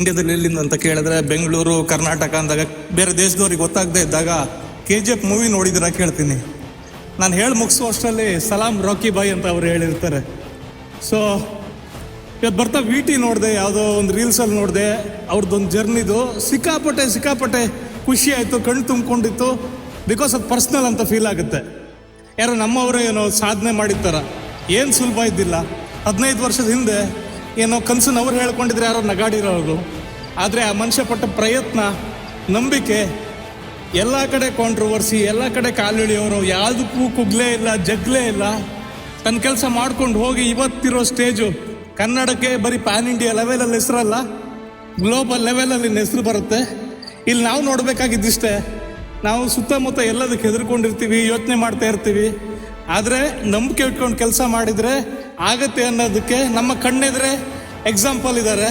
ಇಂಡಿಯಾದಲ್ಲಿ ಎಲ್ಲಿಂದ ಅಂತ ಕೇಳಿದ್ರೆ ಬೆಂಗಳೂರು ಕರ್ನಾಟಕ ಅಂದಾಗ ಬೇರೆ ದೇಶದವ್ರಿಗೆ ಗೊತ್ತಾಗದೇ ಇದ್ದಾಗ KGF ಮೂವಿ ನೋಡಿದಿರ ಕೇಳ್ತೀನಿ. ನಾನು ಹೇಳಿ ಮುಗಿಸೋ ಅಷ್ಟರಲ್ಲಿ ಸಲಾಂ ರಾಕಿ ಬಾಯ್ ಅಂತ ಅವ್ರು ಹೇಳಿರ್ತಾರೆ. ಸೊ ಇವತ್ತು ಬರ್ತಾ VT ನೋಡಿದೆ, ಯಾವುದೋ ಒಂದು ರೀಲ್ಸಲ್ಲಿ ನೋಡಿದೆ ಅವ್ರದ್ದೊಂದು ಜರ್ನಿದು. ಸಿಕ್ಕಾಪಟ್ಟೆ ಖುಷಿ ಆಯಿತು, ಕಣ್ಣು ತುಂಬಿಕೊಂಡಿತ್ತು. ಬಿಕಾಸ್ ಅದು ಪರ್ಸ್ನಲ್ ಅಂತ ಫೀಲ್ ಆಗುತ್ತೆ. ಯಾರೋ ನಮ್ಮವರೇ ಏನೋ ಸಾಧನೆ ಮಾಡಿರ್ತಾರ, ಏನು ಸುಲಭ ಇದ್ದಿಲ್ಲ. 15 ವರ್ಷದ ಹಿಂದೆ ಏನೋ ಕನಸನ್ನು ಅವ್ರು ಹೇಳ್ಕೊಂಡಿದ್ರೆ ಯಾರೋ ನಗಾಡಿರೋರು. ಆದರೆ ಆ ಮನುಷ್ಯ ಪಟ್ಟ ಪ್ರಯತ್ನ, ನಂಬಿಕೆ, ಎಲ್ಲ ಕಡೆ ಕಾಂಟ್ರವರ್ಸಿ, ಎಲ್ಲ ಕಡೆ ಕಾಲಿಳಿಯೋರು, ಯಾವುದಕ್ಕೂ ಕುಗ್ಲೇ ಇಲ್ಲ, ಜಗ್ಲೇ ಇಲ್ಲ. ತನ್ನ ಕೆಲಸ ಮಾಡ್ಕೊಂಡು ಹೋಗಿ ಇವತ್ತಿರೋ ಸ್ಟೇಜು ಕನ್ನಡಕ್ಕೆ ಬರೀ ಪ್ಯಾನ್ ಇಂಡಿಯಾ ಲೆವೆಲಲ್ಲಿ ಹೆಸರಲ್ಲ, ಗ್ಲೋಬಲ್ ಲೆವೆಲಲ್ಲಿ ಹೆಸರು ಬರುತ್ತೆ. ಇಲ್ಲಿ ನಾವು ನೋಡಬೇಕಾಗಿದ್ದಿಷ್ಟೇ, ನಾವು ಸುತ್ತಮುತ್ತ ಎಲ್ಲದಕ್ಕೆ ಹೆದರ್ಕೊಂಡಿರ್ತೀವಿ, ಯೋಚನೆ ಮಾಡ್ತಾ ಇರ್ತೀವಿ. ಆದರೆ ನಂಬಿಕೆ ಇಟ್ಕೊಂಡು ಕೆಲಸ ಮಾಡಿದರೆ ಆಗತ್ತೆ ಅನ್ನೋದಕ್ಕೆ ನಮ್ಮ ಕಣ್ಣೆದ್ರೆ ಎಕ್ಸಾಂಪಲ್ ಇದ್ದಾರೆ.